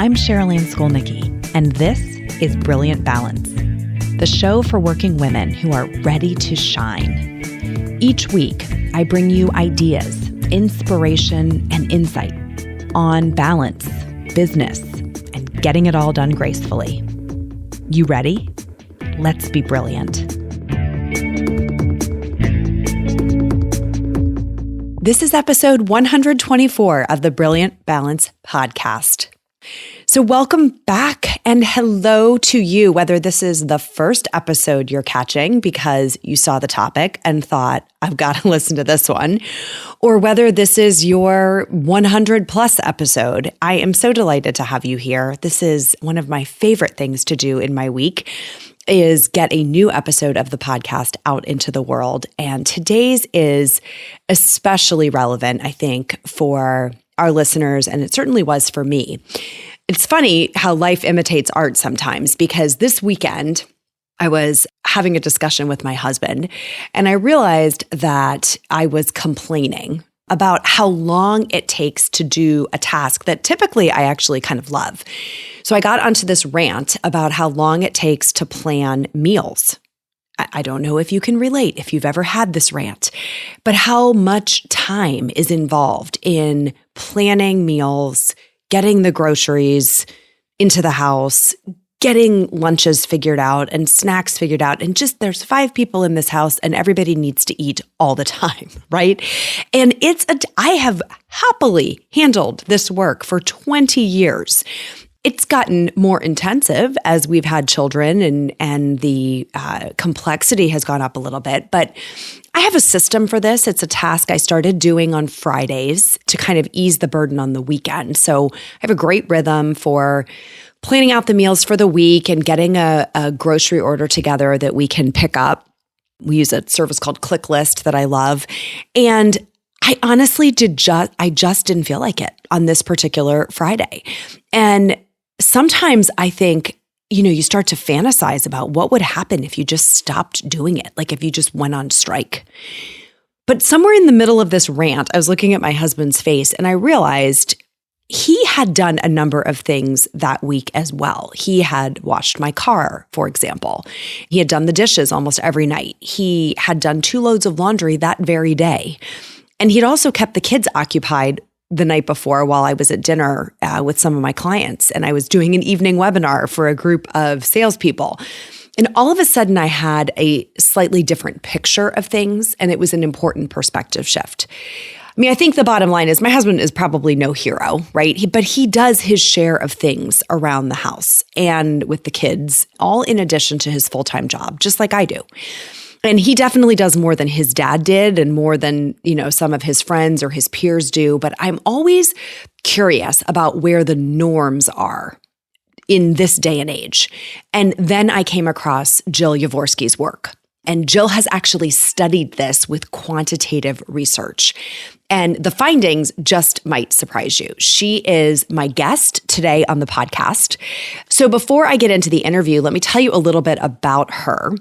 I'm Cherylanne Skolnicki, and this is Brilliant Balance, the show for working women who are ready to shine. Each week, I bring you ideas, inspiration, and insight on balance, business, and getting it all done gracefully. You ready? Let's be brilliant. This is episode 124 of the Brilliant Balance podcast. So welcome back and hello to you, whether this is the first episode you're catching because you saw the topic and thought, I've got to listen to this one, or whether this is your 100 plus episode. I am so delighted to have you here. This is one of my favorite things to do in my week is get a new episode of the podcast out into the world. And today's is especially relevant, I think, for our listeners, and it certainly was for me. It's funny how life imitates art sometimes, because this weekend I was having a discussion with my husband, and I realized that I was complaining about how long it takes to do a task that typically I actually kind of love. So I got onto this rant about how long it takes to plan meals. I don't know if you can relate, if you've ever had this rant, but how much time is involved in planning meals, getting the groceries into the house, getting lunches figured out and snacks figured out. And just there's 5 people in this house and everybody needs to eat all the time, right? And I have happily handled this work for 20 years. It's gotten more intensive as we've had children and the complexity has gone up a little bit. But I have a system for this. It's a task I started doing on Fridays to kind of ease the burden on the weekend. So I have a great rhythm for planning out the meals for the week and getting a grocery order together that we can pick up. We use a service called ClickList that I love. And I honestly I just didn't feel like it on this particular Friday. And sometimes I think, you start to fantasize about what would happen if you just stopped doing it, like if you just went on strike. But somewhere in the middle of this rant, I was looking at my husband's face and I realized he had done a number of things that week as well. He had washed my car, for example. He had done the dishes almost every night. He had done 2 loads of laundry that very day. And he'd also kept the kids occupied the night before while I was at dinner with some of my clients. And I was doing an evening webinar for a group of salespeople. And all of a sudden, I had a slightly different picture of things, and it was an important perspective shift. I mean, I think the bottom line is my husband is probably no hero, right? But he does his share of things around the house and with the kids, all in addition to his full-time job, just like I do. And he definitely does more than his dad did and more than, some of his friends or his peers do. But I'm always curious about where the norms are in this day and age. And then I came across Jill Yavorsky's work. And Jill has actually studied this with quantitative research. And the findings just might surprise you. She is my guest today on the podcast. So before I get into the interview, let me tell you a little bit about her.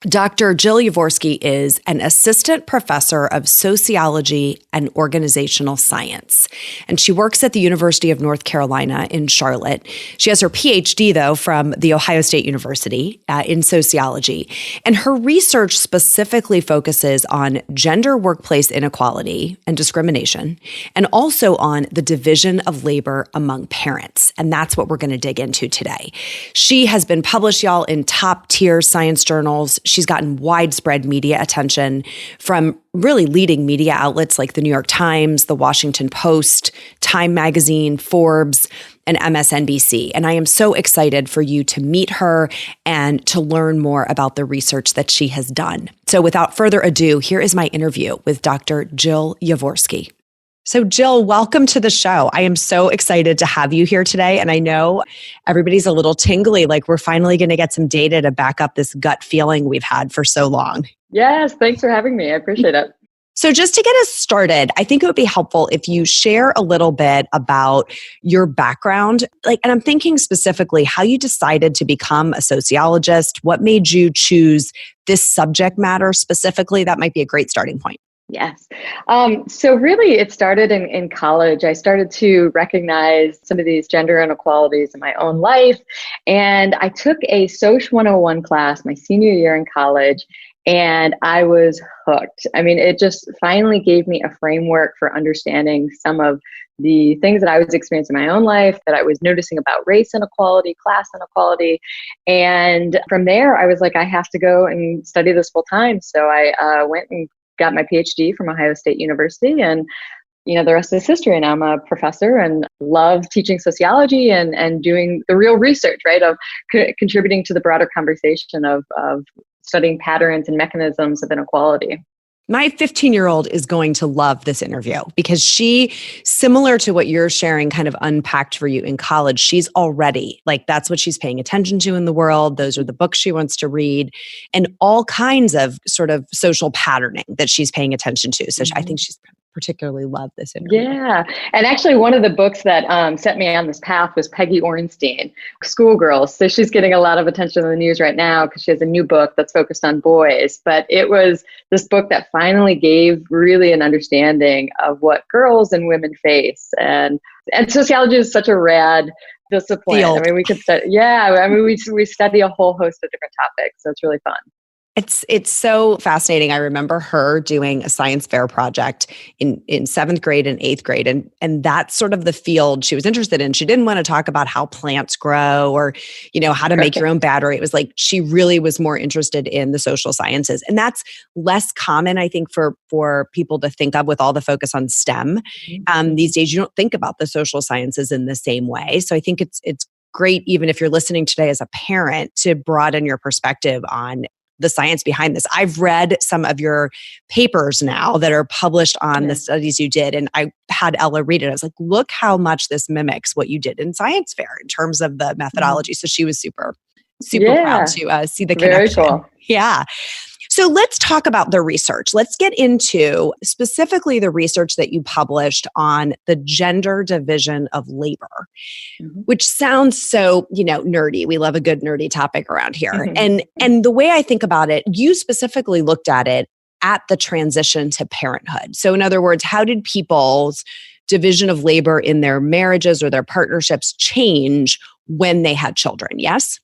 Dr. Jill Yavorsky is an assistant professor of sociology and organizational science, and she works at the University of North Carolina in Charlotte. She has her PhD, though, from The Ohio State University in sociology, and her research specifically focuses on gender workplace inequality and discrimination, and also on the division of labor among parents, and that's what we're going to dig into today. She has been published, y'all, in top-tier science journals. She's gotten widespread media attention from really leading media outlets like the New York Times, the Washington Post, Time Magazine, Forbes, and MSNBC. And I am so excited for you to meet her and to learn more about the research that she has done. So without further ado, here is my interview with Dr. Jill Yavorsky. So Jill, welcome to the show. I am so excited to have you here today. And I know everybody's a little tingly, like we're finally going to get some data to back up this gut feeling we've had for so long. Yes, thanks for having me. I appreciate it. So just to get us started, I think it would be helpful if you share a little bit about your background. And I'm thinking specifically how you decided to become a sociologist. What made you choose this subject matter specifically? That might be a great starting point. Yes. So really it started in college. I started to recognize some of these gender inequalities in my own life. And I took a Soc 101 class my senior year in college, and I was hooked. I mean, it just finally gave me a framework for understanding some of the things that I was experiencing in my own life, that I was noticing about race inequality, class inequality. And from there, I was like, I have to go and study this full time. So I went and got my PhD from Ohio State University, and the rest is history. And I'm a professor and love teaching sociology and doing the real research, right, of contributing to the broader conversation of studying patterns and mechanisms of inequality. My 15-year-old is going to love this interview because she, similar to what you're sharing, kind of unpacked for you in college, she's already like, that's what she's paying attention to in the world. Those are the books she wants to read and all kinds of sort of social patterning that she's paying attention to. So I think she's particularly love this interview. Yeah. And actually one of the books that set me on this path was Peggy Orenstein, Schoolgirls. So she's getting a lot of attention in the news right now because she has a new book that's focused on boys. But it was this book that finally gave really an understanding of what girls and women face. And sociology is such a rad discipline. Field. I mean, we could study, we study a whole host of different topics. So it's really fun. It's so fascinating. I remember her doing a science fair project in seventh grade and eighth grade. And that's sort of the field she was interested in. She didn't want to talk about how plants grow or, how to make your own battery. It was like, she really was more interested in the social sciences. And that's less common, I think, for people to think of with all the focus on STEM. These days, you don't think about the social sciences in the same way. So I think it's great, even if you're listening today as a parent, to broaden your perspective on the science behind this. I've read some of your papers now that are published on the studies you did. And I had Ella read it. I was like, look how much this mimics what you did in science fair in terms of the methodology. So she was super proud to see the connection. Very cool. Yeah. So let's talk about the research. Let's get into specifically the research that you published on the gender division of labor, which sounds so, nerdy. We love a good nerdy topic around here. And the way I think about it, you specifically looked at it at the transition to parenthood. So in other words, how did people's division of labor in their marriages or their partnerships change when they had children? Yes?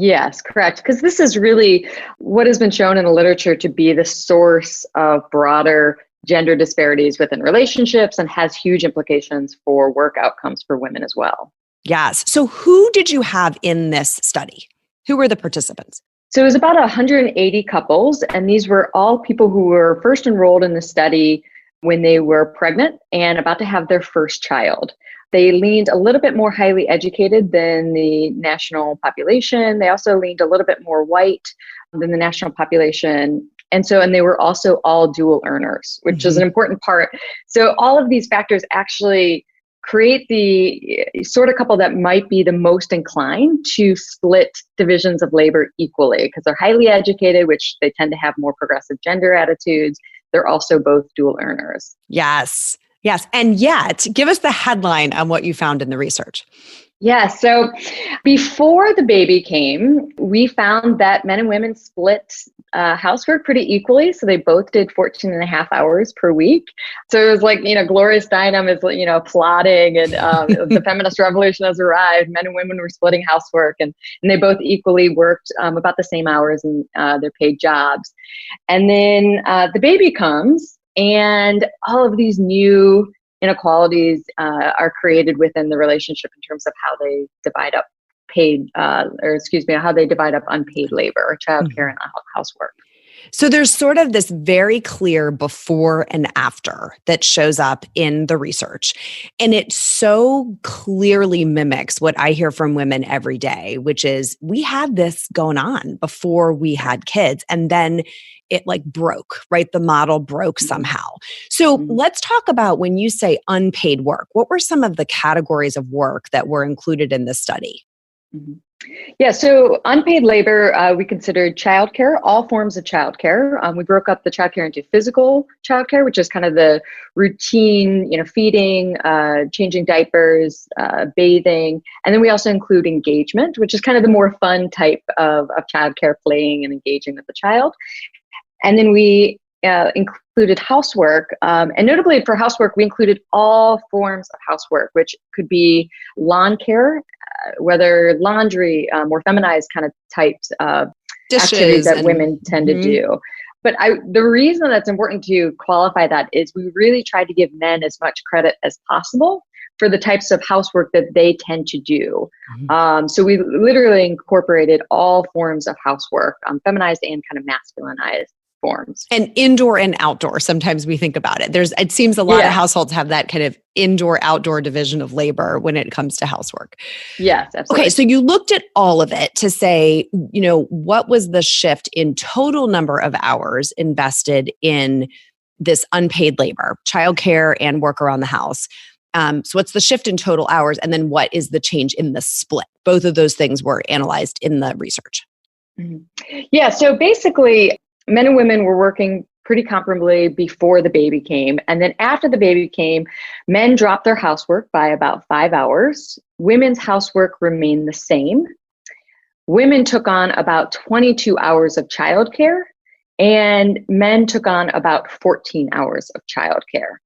Yes, correct. Because this is really what has been shown in the literature to be the source of broader gender disparities within relationships and has huge implications for work outcomes for women as well. Yes. So who did you have in this study? Who were the participants? So it was about 180 couples, and these were all people who were first enrolled in the study when they were pregnant and about to have their first child. They leaned a little bit more highly educated than the national population. They also leaned a little bit more white than the national population. And they were also all dual earners, which is an important part. So all of these factors actually create the sort of couple that might be the most inclined to split divisions of labor equally because they're highly educated, which they tend to have more progressive gender attitudes. They're also both dual earners. Yes. Yes. And yet, give us the headline on what you found in the research. Yeah. So before the baby came, we found that men and women split housework pretty equally. So they both did 14 and a half hours per week. So it was like, Gloria Steinem is, applauding and the feminist revolution has arrived. Men and women were splitting housework and they both equally worked about the same hours in their paid jobs. And then the baby comes. And all of these new inequalities are created within the relationship in terms of how they divide up how they divide up unpaid labor, or childcare and housework. So there's sort of this very clear before and after that shows up in the research. And it so clearly mimics what I hear from women every day, which is we had this going on before we had kids. And then it broke, right? The model broke somehow. So let's talk about when you say unpaid work, what were some of the categories of work that were included in this study? Yeah, so unpaid labor, we considered childcare, all forms of childcare. We broke up the childcare into physical childcare, which is kind of the routine, feeding, changing diapers, bathing. And then we also include engagement, which is kind of the more fun type of childcare, playing and engaging with the child. And then we included housework. And notably for housework, we included all forms of housework, which could be lawn care, whether laundry, more feminized kind of types of activities that women tend to do. But the reason that's important to qualify that is we really tried to give men as much credit as possible for the types of housework that they tend to do. So we literally incorporated all forms of housework, feminized and kind of masculinized forms. And indoor and outdoor. Sometimes we think about it. It seems a lot of households have that kind of indoor-outdoor division of labor when it comes to housework. Yes, absolutely. Okay, so you looked at all of it to say, what was the shift in total number of hours invested in this unpaid labor, childcare and work around the house? So what's the shift in total hours? And then what is the change in the split? Both of those things were analyzed in the research. Yeah, so basically, men and women were working pretty comparably before the baby came. And then after the baby came, men dropped their housework by about 5 hours. Women's housework remained the same. Women took on about 22 hours of childcare, and men took on about 14 hours of childcare.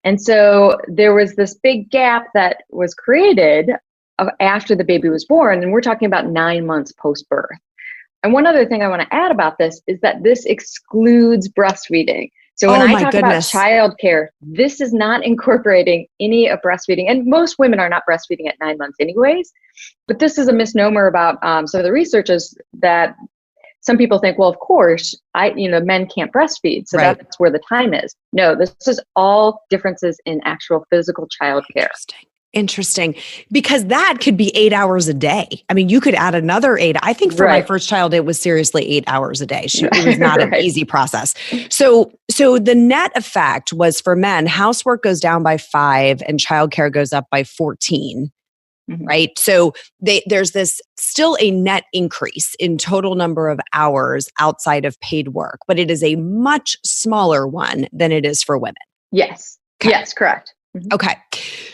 And so there was this big gap that was created after the baby was born, and we're talking about 9 months post-birth. And one other thing I want to add about this is that this excludes breastfeeding. So when I talk about childcare, this is not incorporating any of breastfeeding. And most women are not breastfeeding at 9 months anyways. But this is a misnomer about some of the research is that some people think, well, of course, men can't breastfeed. So that's where the time is. No, this is all differences in actual physical childcare. Interesting. Because that could be 8 hours a day. I mean, you could add another 8. I think for my first child, it was seriously 8 hours a day. It was not an easy process. So the net effect was for men, housework goes down by 5 and childcare goes up by 14. Right. So there's this still a net increase in total number of hours outside of paid work, but it is a much smaller one than it is for women. Yes. Okay. Yes, correct. Okay.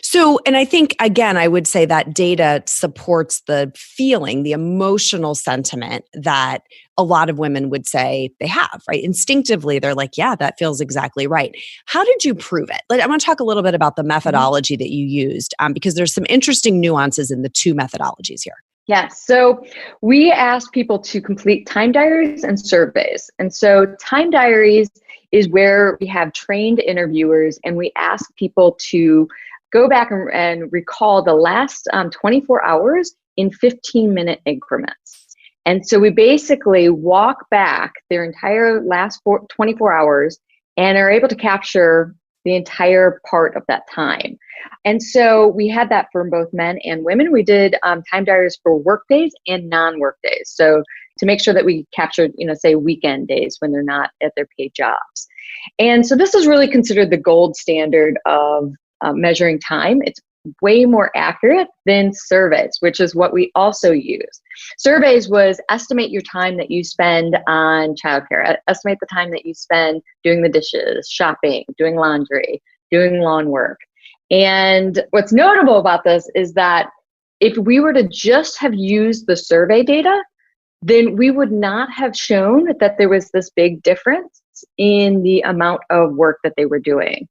So, and I think, again, I would say that data supports the feeling, the emotional sentiment that a lot of women would say they have, right? Instinctively, they're like, yeah, that feels exactly right. How did you prove it? I want to talk a little bit about the methodology that you used, because there's some interesting nuances in the two methodologies here. Yes. So we asked people to complete time diaries and surveys. And so time diaries is where we have trained interviewers and we ask people to go back and recall the last 24 hours in 15-minute increments. And so we basically walk back their entire last 24 hours and are able to capture the entire part of that time. And so we had that for both men and women. We did time diaries for work days and non-work days. So to make sure that we captured, say weekend days when they're not at their paid jobs. And so this is really considered the gold standard of measuring time. It's way more accurate than surveys, which is what we also use. Surveys was estimate your time that you spend on childcare, estimate the time that you spend doing the dishes, shopping, doing laundry, doing lawn work. And what's notable about this is that if we were to just have used the survey data, then we would not have shown that there was this big difference in the amount of work that they were doing.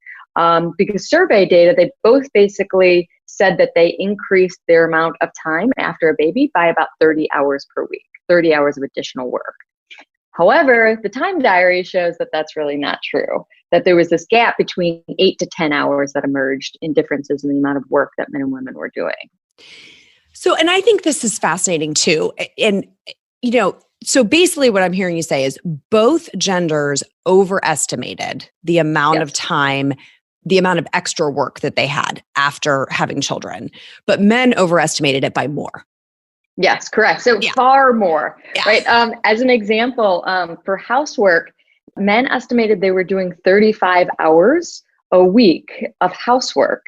Because survey data, they both basically said that they increased their amount of time after a baby by about 30 hours per week, 30 hours of additional work. However, the time diary shows that that's really not true, that there was this gap between 8 to 10 hours that emerged in differences in the amount of work that men and women were doing. So, and I think this is fascinating too. And, so basically what I'm hearing you say is both genders overestimated the amount of time, the amount of extra work that they had after having children, but men overestimated it by more. Yes, correct. So far more, right? As an example, for housework, men estimated they were doing 35 hours a week of housework,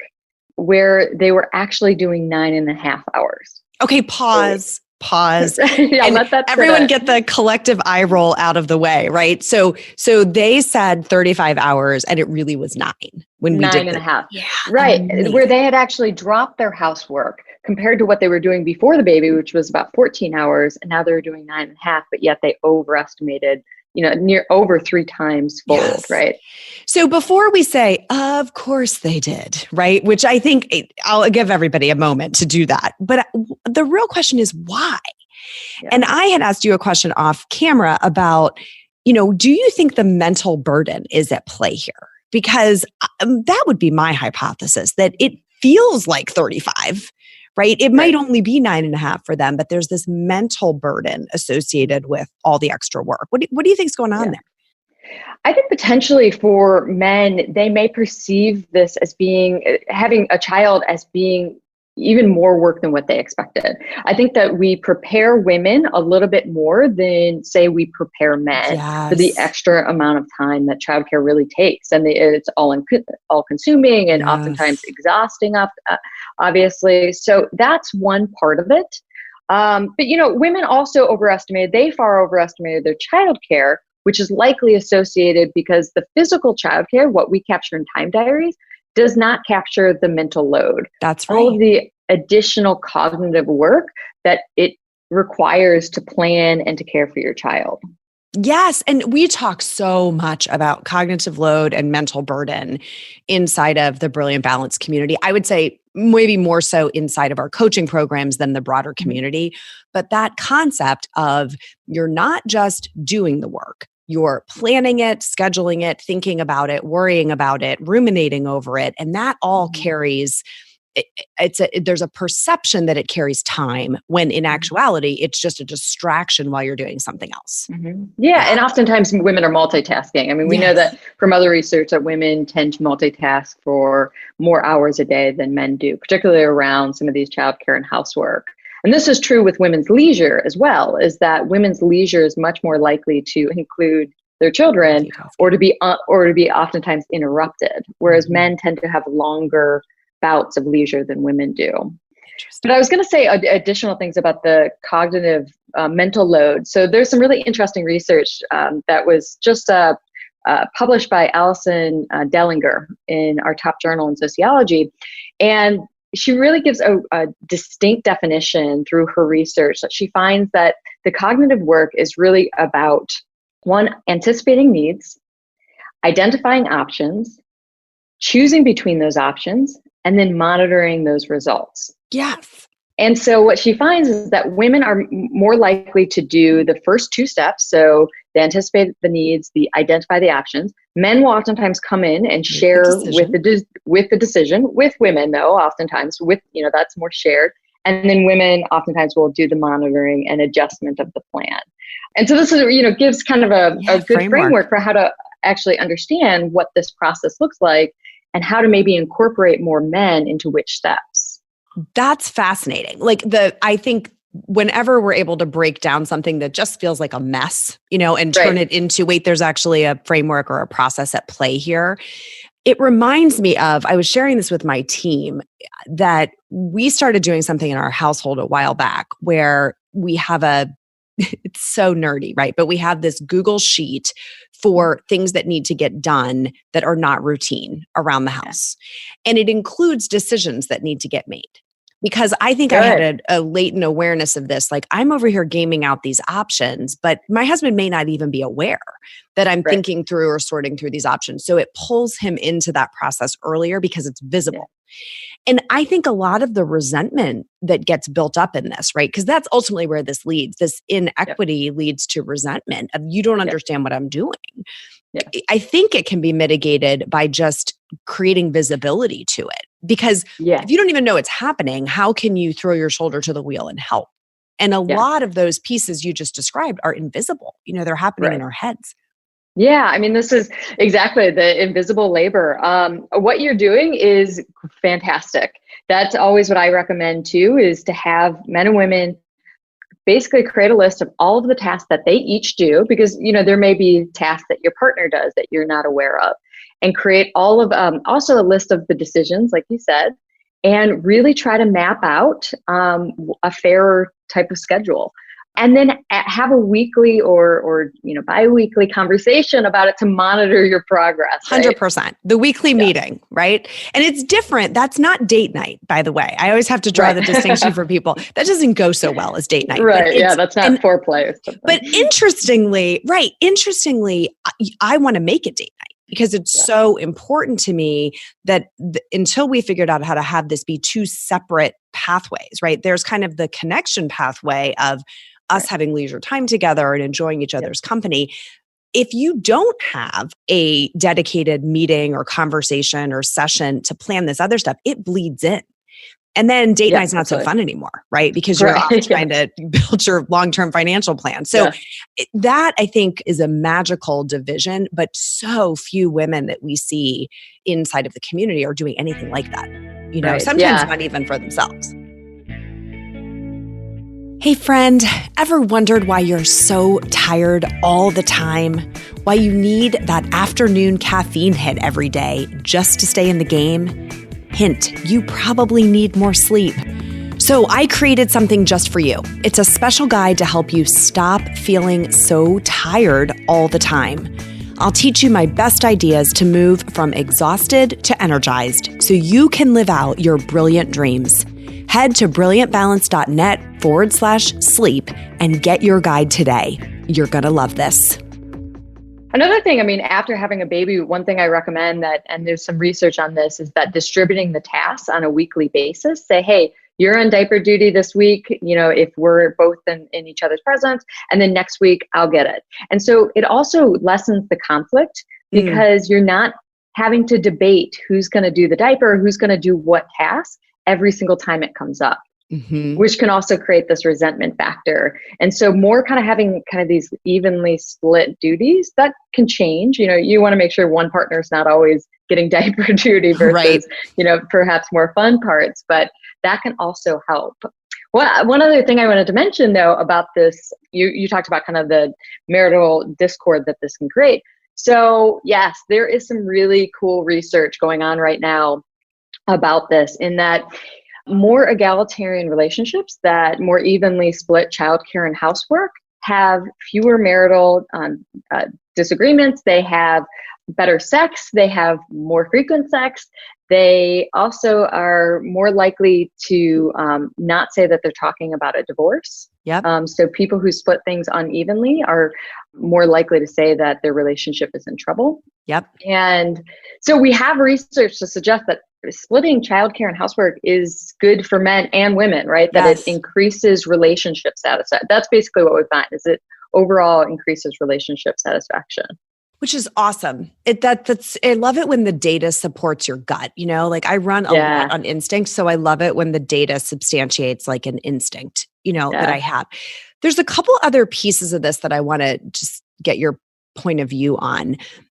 where they were actually doing 9.5 hours. Okay, pause. And let that everyone get the collective eye roll out of the way, right? So they said 35 hours and it really was 9 when we did 9.5. Yeah, right. amazing. Where they had actually dropped their housework compared to what they were doing before the baby, which was about 14 hours. And now they're doing 9.5, but yet they overestimated near over 3 times fold, Yes. right? So before we say, of course they did, right? Which I think I'll give everybody a moment to do that. But the real question is why? Yeah. And I had asked you a question off camera about, do you think the mental burden is at play here? Because that would be my hypothesis, that it feels like 35, right? It might only be 9.5 for them, but there's this mental burden associated with all the extra work. What do you think's going on there? I think potentially for men, they may perceive this as having a child as being even more work than what they expected. I think that we prepare women a little bit more than, say, we prepare men for the extra amount of time that childcare really takes. And it's all consuming and oftentimes exhausting, obviously. So that's one part of it. But women also they far overestimated their childcare, which is likely associated because the physical childcare, what we capture in time diaries, does not capture the mental load. That's right. All of the additional cognitive work that it requires to plan and to care for your child. Yes. And we talk so much about cognitive load and mental burden inside of the Brilliant Balance community. I would say maybe more so inside of our coaching programs than the broader community. But that concept of you're not just doing the work, you're planning it, scheduling it, thinking about it, worrying about it, ruminating over it. And that all carries, there's a perception that it carries time when in actuality, it's just a distraction while you're doing something else. Yeah. And oftentimes women are multitasking. I mean, we know that from other research that women tend to multitask for more hours a day than men do, particularly around some of these childcare and housework. And this is true with women's leisure as well, is that women's leisure is much more likely to include their children or to be oftentimes interrupted, whereas men tend to have longer bouts of leisure than women do. But I was going to say additional things about the cognitive mental load. So there's some really interesting research that was just published by Alison Dellinger in our top journal in Sociology. And she really gives a distinct definition through her research that she finds that the cognitive work is really about, one, anticipating needs, identifying options, choosing between those options, and then monitoring those results. Yes. And so what she finds is that women are more likely to do the first 2 steps. So they anticipate the needs, identify the options. Men will oftentimes come in and share with the decision. With women, though, oftentimes that's more shared. And then women oftentimes will do the monitoring and adjustment of the plan. And so this is, gives kind of a good framework for how to actually understand what this process looks like and how to maybe incorporate more men into which steps. That's fascinating. I think whenever we're able to break down something that just feels like a mess, and turn it into, wait, there's actually a framework or a process at play here. It reminds me of, I was sharing this with my team, that we started doing something in our household a while back where we have it's so nerdy, right? But we have this Google sheet for things that need to get done that are not routine around the house. And it includes decisions that need to get made. Because I think I had a latent awareness of this. Like, I'm over here gaming out these options, but my husband may not even be aware that I'm thinking through or sorting through these options. So it pulls him into that process earlier because it's visible. And I think a lot of the resentment that gets built up in this, right? Because that's ultimately where this leads. This inequity leads to resentment of, you don't understand what I'm doing. I think it can be mitigated by just creating visibility to it. Because if you don't even know it's happening, how can you throw your shoulder to the wheel and help? And a lot of those pieces you just described are invisible. They're happening in our heads. Yeah, I mean, this is exactly the invisible labor. What you're doing is fantastic. That's always what I recommend too, is to have men and women basically create a list of all of the tasks that they each do, because, there may be tasks that your partner does that you're not aware of, and create all of, also a list of the decisions, like you said, and really try to map out a fair type of schedule. and then have a weekly or bi-weekly conversation about it to monitor your progress. Right? 100%. The weekly meeting, right? And it's different. That's not date night, by the way. I always have to draw the distinction for people. That doesn't go so well as date night. Right. Yeah, that's not foreplay or something. But interestingly, I want to make it date night because it's so important to me that until we figured out how to have this be two separate pathways, right? There's kind of the connection pathway of us having leisure time together and enjoying each other's company. If you don't have a dedicated meeting or conversation or session to plan this other stuff, it bleeds in. And then date night's not so fun anymore, right? Because you're off trying to build your long-term financial plan. So that I think is a magical division, but so few women that we see inside of the community are doing anything like that. Sometimes not even for themselves. Hey friend, ever wondered why you're so tired all the time? Why you need that afternoon caffeine hit every day just to stay in the game? Hint, you probably need more sleep. So I created something just for you. It's a special guide to help you stop feeling so tired all the time. I'll teach you my best ideas to move from exhausted to energized so you can live out your brilliant dreams. Head to brilliantbalance.net/sleep and get your guide today. You're going to love this. Another thing, after having a baby, one thing I recommend and there's some research on this, is that distributing the tasks on a weekly basis. Say, hey, you're on diaper duty this week, if we're both in each other's presence, and then next week I'll get it. And so it also lessens the conflict because you're not having to debate who's going to do the diaper, who's going to do what task every single time it comes up. Which can also create this resentment factor. And so more kind of having kind of these evenly split duties that can change. You want to make sure one partner is not always getting diaper duty versus, perhaps more fun parts, but that can also help. One other thing I wanted to mention though about this, you talked about kind of the marital discord that this can create. So yes, there is some really cool research going on right now about this, in that more egalitarian relationships that more evenly split childcare and housework have fewer marital disagreements. They have better sex. They have more frequent sex. They also are more likely to not say that they're talking about a divorce. So people who split things unevenly are more likely to say that their relationship is in trouble. And so we have research to suggest that splitting childcare and housework is good for men and women, right? That it increases relationship satisfaction. That's basically what we find, is it overall increases relationship satisfaction. Which is awesome. I love it when the data supports your gut. I run a lot on instinct. So I love it when the data substantiates like an instinct, that I have. There's a couple other pieces of this that I want to just get your point of view on.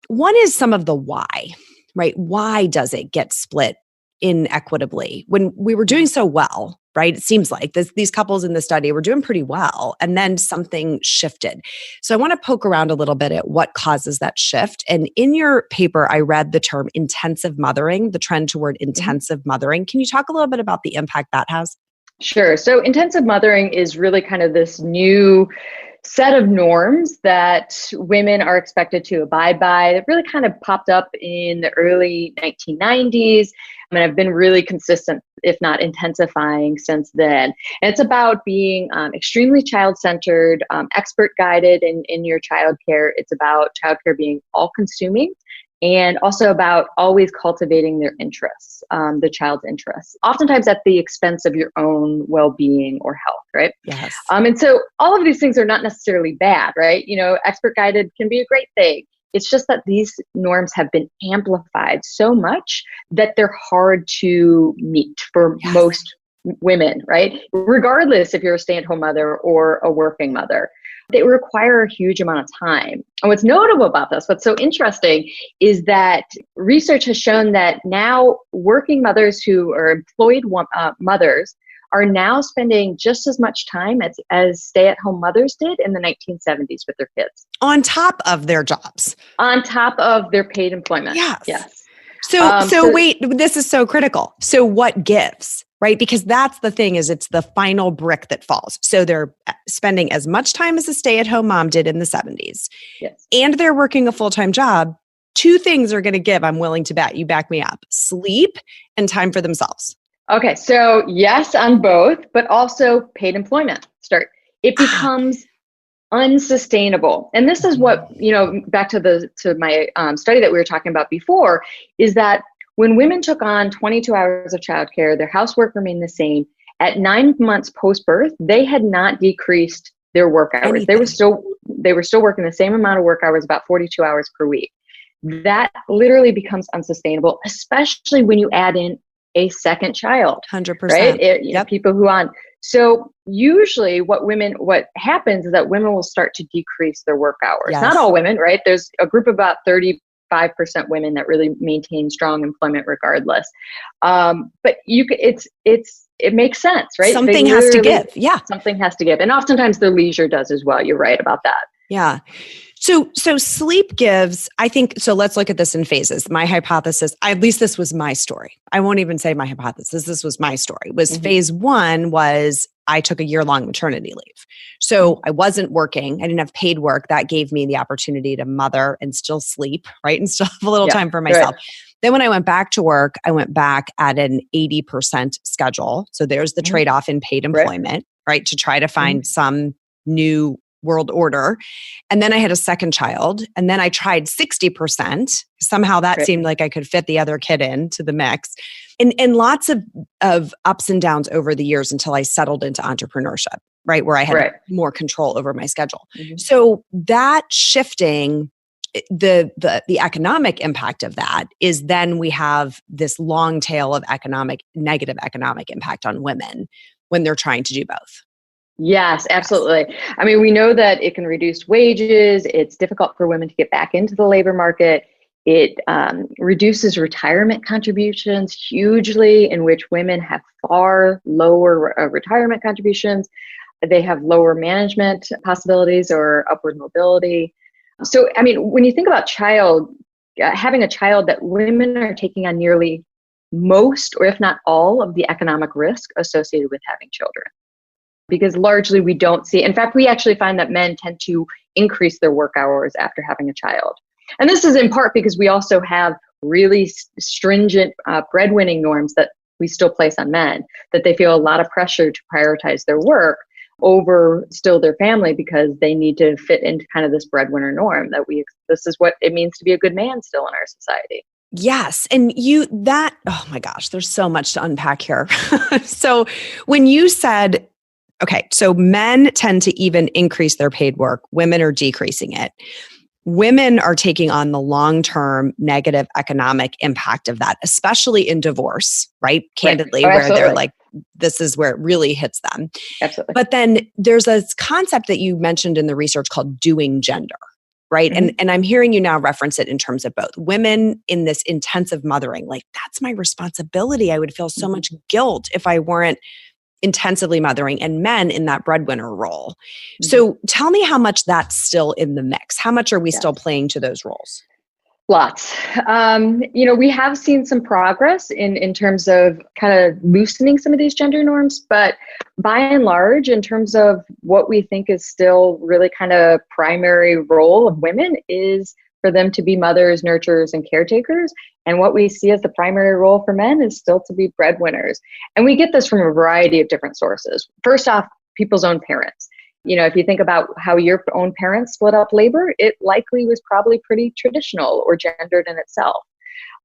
One is some of the why, right? Why does it get split inequitably when we were doing so well, right? It seems like these couples in the study were doing pretty well, and then something shifted. So I want to poke around a little bit at what causes that shift. And in your paper, I read the term intensive mothering, the trend toward intensive mothering. Can you talk a little bit about the impact that has? Sure. So intensive mothering is really kind of this new set of norms that women are expected to abide by. It really kind of popped up in the early 1990s. I've been really consistent, if not intensifying since then. And it's about being extremely child-centered, expert-guided in your childcare. It's about childcare being all-consuming, and also about always cultivating their interests, the child's interests, oftentimes at the expense of your own well-being or health, right? Yes. And so all of these things are not necessarily bad, right? Expert-guided can be a great thing. It's just that these norms have been amplified so much that they're hard to meet for most women, right? Regardless if you're a stay-at-home mother or a working mother. They require a huge amount of time. And what's notable about this, what's so interesting, is that research has shown that now working mothers who are employed mothers are now spending just as much time as stay-at-home mothers did in the 1970s with their kids. On top of their jobs. On top of their paid employment. Yes. So wait, this is so critical. So what gives? right? Because that's the thing is it's the final brick that falls. So they're spending as much time as a stay-at-home mom did in the 70s. Yes. And they're working a full-time job. Two things are going to give, I'm willing to bet, you back me up, sleep and time for themselves. Okay. So yes, on both, but also paid employment. It becomes unsustainable. And this is what, back to my study that we were talking about before, is that when women took on 22 hours of childcare, their housework remained the same. At 9 months post-birth, they had not decreased their work hours. Anything. They were still working the same amount of work hours, about 42 hours per week. That literally becomes unsustainable, especially when you add in a second child. 100%. Right? People who on. So usually what happens is that women will start to decrease their work hours. Yes. Not all women, right? There's a group of about 35% women that really maintain strong employment regardless. But it makes sense, right? Something has to give. Yeah. Something has to give. And oftentimes their leisure does as well. You're right about that. Yeah. So sleep gives, I think, so let's look at this in phases. My hypothesis, at least this was my story. I won't even say my hypothesis. This was my story. Phase one was I took a year-long maternity leave. So I wasn't working. I didn't have paid work. That gave me the opportunity to mother and still sleep, right? And still have a little time for myself. Right. Then when I went back to work, I went back at an 80% schedule. So there's the trade-off in paid employment, right? To try to find some new world order. And then I had a second child. And then I tried 60%. Somehow that seemed like I could fit the other kid into the mix. And lots of ups and downs over the years until I settled into entrepreneurship, right? Where I had more control over my schedule. Mm-hmm. So that shifting, the economic impact of that is then we have this long tail of negative economic impact on women when they're trying to do both. Yes, absolutely. I mean, we know that it can reduce wages. It's difficult for women to get back into the labor market. It reduces retirement contributions hugely, in which women have far lower retirement contributions. They have lower management possibilities or upward mobility. So, I mean, when you think about having a child, that women are taking on nearly most, or if not all, of the economic risk associated with having children. Because largely we don't see, in fact, we actually find that men tend to increase their work hours after having a child. And this is in part because we also have really stringent breadwinning norms that we still place on men, that they feel a lot of pressure to prioritize their work over still their family because they need to fit into kind of this breadwinner norm this is what it means to be a good man still in our society. Yes. And oh my gosh, there's so much to unpack here. So when you said, okay, so men tend to even increase their paid work. Women are decreasing it. Women are taking on the long-term negative economic impact of that, especially in divorce, right? Candidly, where they're like, this is where it really hits them. Absolutely. But then there's a concept that you mentioned in the research called doing gender, right? Mm-hmm. And I'm hearing you now reference it in terms of both. Women in this intensive mothering, like, that's my responsibility. I would feel so much guilt if I weren't intensively mothering, and men in that breadwinner role. Mm-hmm. So tell me how much that's still in the mix. How much are we still playing to those roles? Lots. We have seen some progress in terms of kind of loosening some of these gender norms, but by and large, in terms of what we think is still really kind of primary role of women is for them to be mothers, nurturers, and caretakers. And what we see as the primary role for men is still to be breadwinners. And we get this from a variety of different sources. First off, people's own parents. If you think about how your own parents split up labor, it likely was probably pretty traditional or gendered in itself.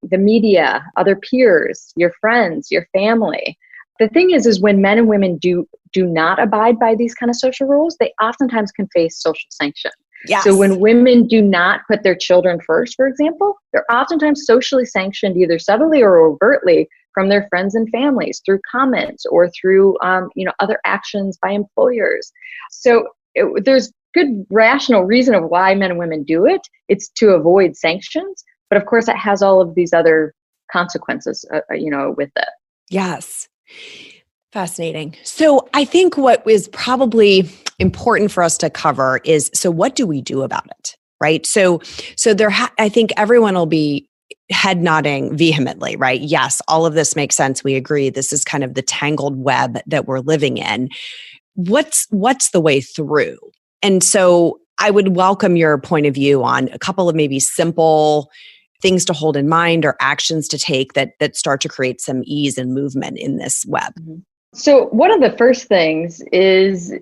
The media, other peers, your friends, your family. The thing is when men and women do not abide by these kind of social rules, they oftentimes can face social sanction. Yes. So when women do not put their children first, for example, they're oftentimes socially sanctioned either subtly or overtly from their friends and families through comments or through other actions by employers. So there's good rational reason of why men and women do it. It's to avoid sanctions, but of course it has all of these other consequences, with it. Yes. Fascinating. So I think what is probably important for us to cover is, so what do we do about it? Right. So I think everyone will be head nodding vehemently, right? Yes, all of this makes sense. We agree. This is kind of the tangled web that we're living in. What's the way through? And so I would welcome your point of view on a couple of maybe simple things to hold in mind or actions to take that start to create some ease and movement in this web. So one of the first things is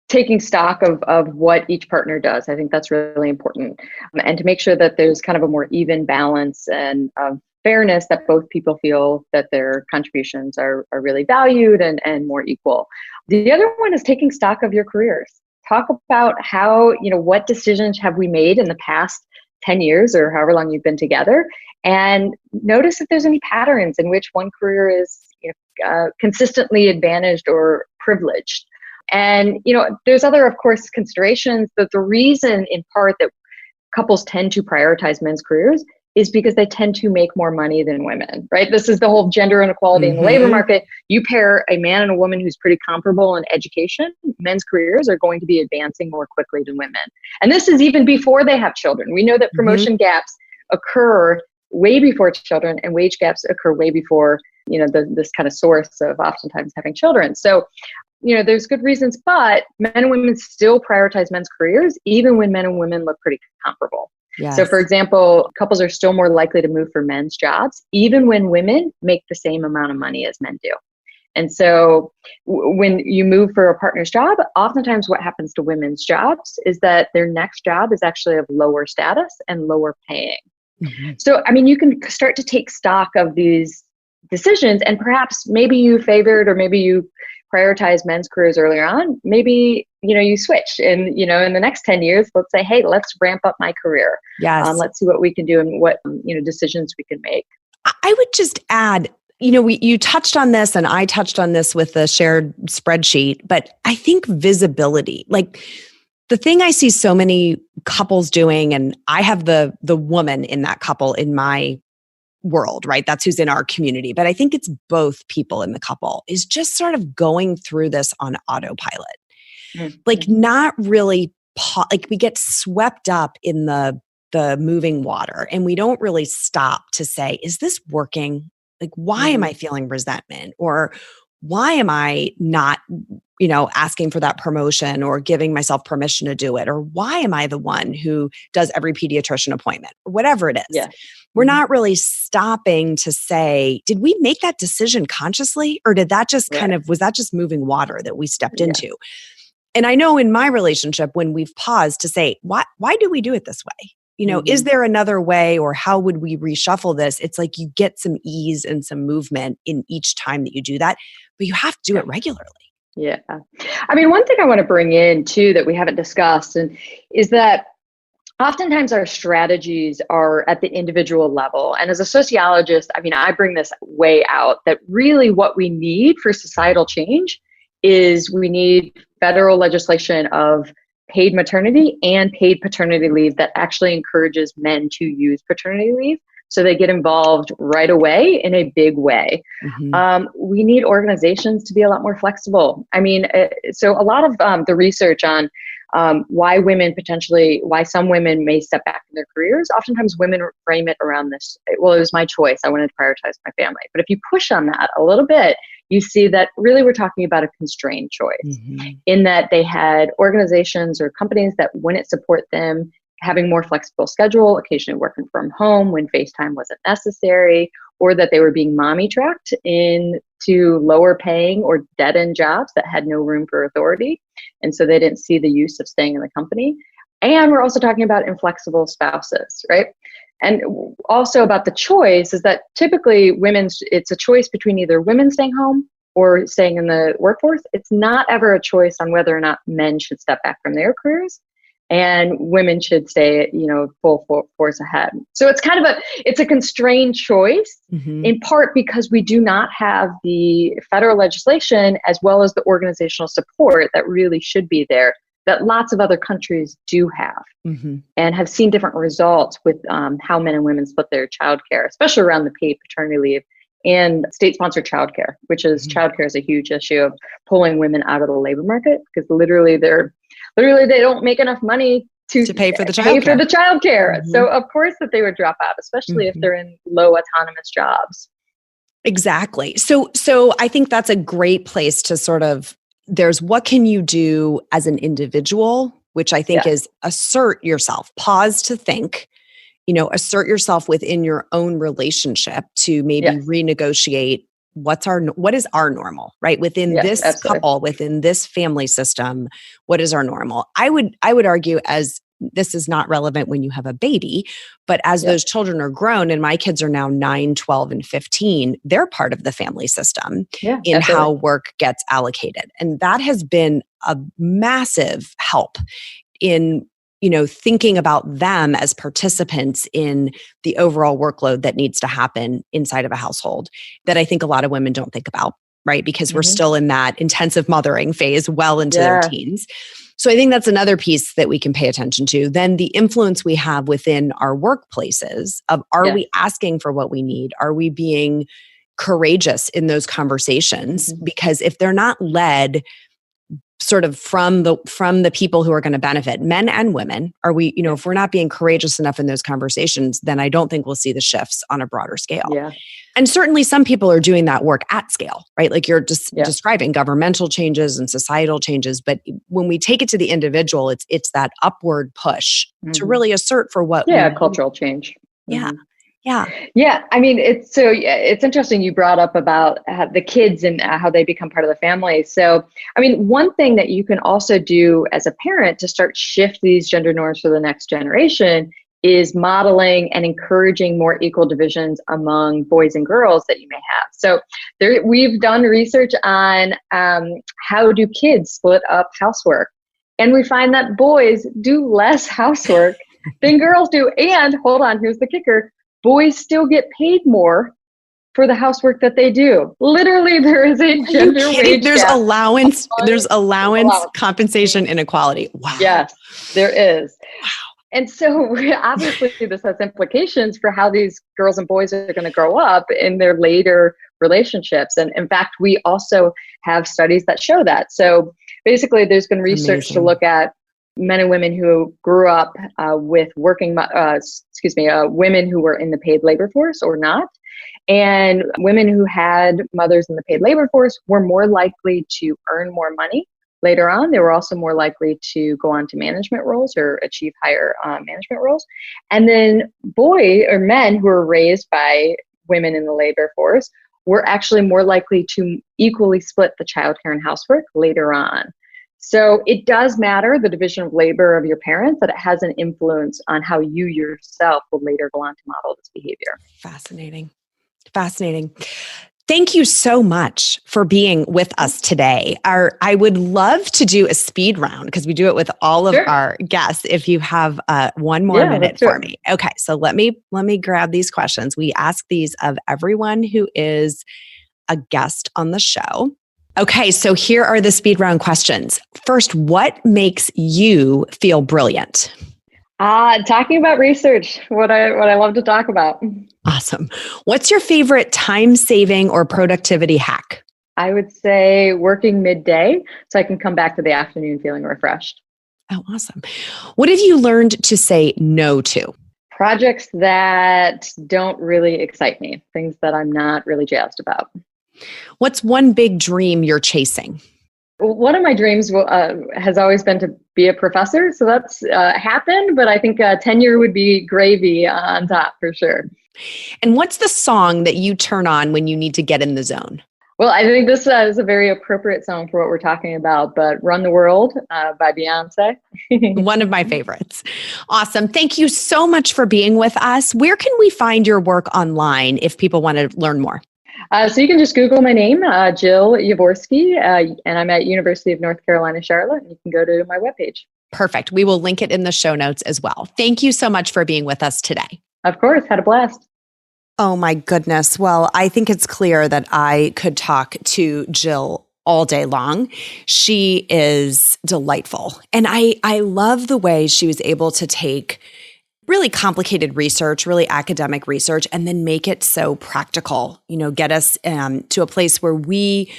taking stock of what each partner does. I think that's really important. And to make sure that there's kind of a more even balance and fairness, that both people feel that their contributions are really valued and more equal. The other one is taking stock of your careers. Talk about how, what decisions have we made in the past 10 years or however long you've been together, and notice if there's any patterns in which one career is consistently advantaged or privileged. And, there's other, of course, considerations, that the reason in part that couples tend to prioritize men's careers is because they tend to make more money than women, right? This is the whole gender inequality in the labor market. You pair a man and a woman who's pretty comparable in education, men's careers are going to be advancing more quickly than women. And this is even before they have children. We know that promotion gaps occur way before children, and wage gaps occur way before, this kind of source of oftentimes having children. So, there's good reasons, but men and women still prioritize men's careers, even when men and women look pretty comparable. Yes. So for example, couples are still more likely to move for men's jobs, even when women make the same amount of money as men do. And so when you move for a partner's job, oftentimes what happens to women's jobs is that their next job is actually of lower status and lower paying. So, you can start to take stock of these decisions, and perhaps maybe you favored or maybe you prioritize men's careers earlier on. Maybe, you switch and, in the next 10 years, let's say, hey, let's ramp up my career. Yes. Let's see what we can do and what, decisions we can make. I would just add, you touched on this and I touched on this with the shared spreadsheet, but I think visibility, like the thing I see so many couples doing, and I have the woman in that couple in my world, right? That's who's in our community. But I think it's both people in the couple, is just sort of going through this on autopilot. Like not really, like we get swept up in the moving water and we don't really stop to say, is this working? Like, why am I feeling resentment? Or why am I not, asking for that promotion or giving myself permission to do it? Or why am I the one who does every pediatrician appointment or whatever it is? Yeah. We're not really stopping to say, did we make that decision consciously? Or did that just was that just moving water that we stepped into? And I know in my relationship, when we've paused to say, why do we do it this way? Is there another way, or how would we reshuffle this? It's like you get some ease and some movement in each time that you do that, but you have to do it regularly. Yeah. One thing I want to bring in too that we haven't discussed is that oftentimes our strategies are at the individual level. And as a sociologist, I bring this way out that really what we need for societal change is we need federal legislation of paid maternity and paid paternity leave that actually encourages men to use paternity leave. So they get involved right away in a big way. We need organizations to be a lot more flexible. So a lot of the research on why some women may step back in their careers, oftentimes women frame it around this, well, it was my choice. I wanted to prioritize my family. But if you push on that a little bit, you see that really we're talking about a constrained choice in that they had organizations or companies that wouldn't support them having more flexible schedule, occasionally working from home when FaceTime wasn't necessary, or that they were being mommy tracked into lower paying or dead-end jobs that had no room for authority. And so they didn't see the use of staying in the company. And we're also talking about inflexible spouses, right? And also about the choice is that typically it's a choice between either women staying home or staying in the workforce. It's not ever a choice on whether or not men should step back from their careers and women should stay, full force ahead. So it's kind of it's a constrained choice in part because we do not have the federal legislation as well as the organizational support that really should be there, that lots of other countries do have and have seen different results with how men and women split their childcare, especially around the paid paternity leave and state-sponsored childcare, which is childcare is a huge issue of pulling women out of the labor market because literally they don't make enough money to pay for the childcare. Mm-hmm. So of course that they would drop out, especially if they're in low autonomous jobs. Exactly. So I think that's a great place to sort of, there's what can you do as an individual, which I think is assert yourself, pause to think, assert yourself within your own relationship to maybe renegotiate what is our normal, right? Within this couple, within this family system, what is our normal? I would argue, as this is not relevant when you have a baby, but as those children are grown, and my kids are now 9, 12, and 15, they're part of the family system in how work gets allocated. And that has been a massive help in thinking about them as participants in the overall workload that needs to happen inside of a household that I think a lot of women don't think about, right? Because we're still in that intensive mothering phase well into their teens. So I think that's another piece that we can pay attention to. Then the influence we have within our workplaces of, are we asking for what we need? Are we being courageous in those conversations? Because if they're not led sort of from the people who are going to benefit, men and women, are we, if we're not being courageous enough in those conversations, then I don't think we'll see the shifts on a broader scale. Yeah. And certainly some people are doing that work at scale, right? Like you're just describing governmental changes and societal changes. But when we take it to the individual, it's that upward push to really assert for what cultural change. Yeah. Yeah. I mean, it's interesting you brought up about the kids and how they become part of the family. So, I mean, one thing that you can also do as a parent to start shift these gender norms for the next generation is modeling and encouraging more equal divisions among boys and girls that you may have. So we've done research on how do kids split up housework. And we find that boys do less housework than girls do. And hold on, here's the kicker. Boys still get paid more for the housework that they do. Literally, there is a gender wage There's gap. There's allowance compensation inequality. Wow. Yes, there is. Wow. And so obviously this has implications for how these girls and boys are going to grow up in their later relationships. And in fact, we also have studies that show that. So basically, there's been research to look at men and women who grew up with women who were in the paid labor force or not. And women who had mothers in the paid labor force were more likely to earn more money later on. They were also more likely to go on to management roles or achieve higher management roles. And then men who were raised by women in the labor force were actually more likely to equally split the childcare and housework later on. So it does matter, the division of labor of your parents, that it has an influence on how you yourself will later go on to model this behavior. Fascinating. Thank you so much for being with us today. I would love to do a speed round because we do it with all of our guests. If you have one more minute for me. Okay, so let me grab these questions. We ask these of everyone who is a guest on the show. Okay, so here are the speed round questions. First, what makes you feel brilliant? Talking about research, what I love to talk about. Awesome. What's your favorite time-saving or productivity hack? I would say working midday so I can come back to the afternoon feeling refreshed. Oh, awesome. What have you learned to say no to? Projects that don't really excite me, things that I'm not really jazzed about. What's one big dream you're chasing? One of my dreams has always been to be a professor. So that's happened, but I think tenure would be gravy on top for sure. And what's the song that you turn on when you need to get in the zone? Well, I think this is a very appropriate song for what we're talking about, but Run the World by Beyonce. One of my favorites. Awesome. Thank you so much for being with us. Where can we find your work online if people want to learn more? So you can just Google my name, Jill Yavorsky, and I'm at University of North Carolina, Charlotte. And you can go to my webpage. Perfect. We will link it in the show notes as well. Thank you so much for being with us today. Of course. Had a blast. Oh my goodness. Well, I think it's clear that I could talk to Jill all day long. She is delightful. And I love the way she was able to take really complicated research, really academic research, and then make it so practical, get us to a place where we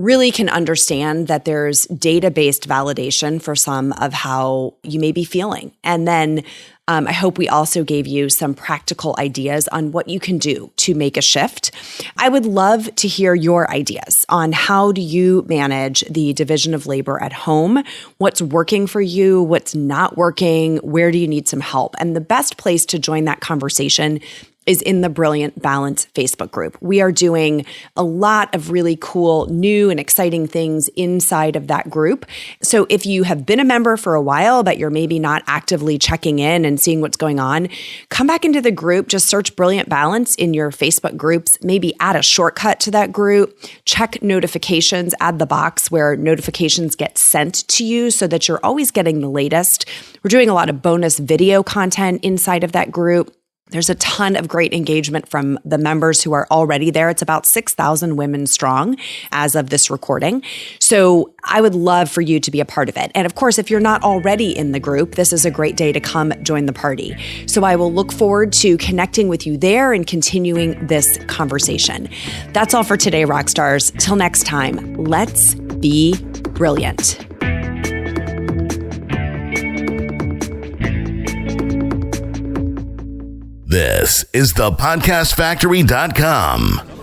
really can understand that there's data-based validation for some of how you may be feeling. And then I hope we also gave you some practical ideas on what you can do to make a shift. I would love to hear your ideas on how do you manage the division of labor at home, what's working for you, what's not working, where do you need some help? And the best place to join that conversation is in the Brilliant Balance Facebook group. We are doing a lot of really cool, new and exciting things inside of that group. So if you have been a member for a while, but you're maybe not actively checking in and seeing what's going on, come back into the group, just search Brilliant Balance in your Facebook groups, maybe add a shortcut to that group, check notifications, add the box where notifications get sent to you so that you're always getting the latest. We're doing a lot of bonus video content inside of that group. There's a ton of great engagement from the members who are already there. It's about 6,000 women strong as of this recording. So I would love for you to be a part of it. And of course, if you're not already in the group, this is a great day to come join the party. So I will look forward to connecting with you there and continuing this conversation. That's all for today, rock stars. Till next time, let's be brilliant. This is thepodcastfactory.com.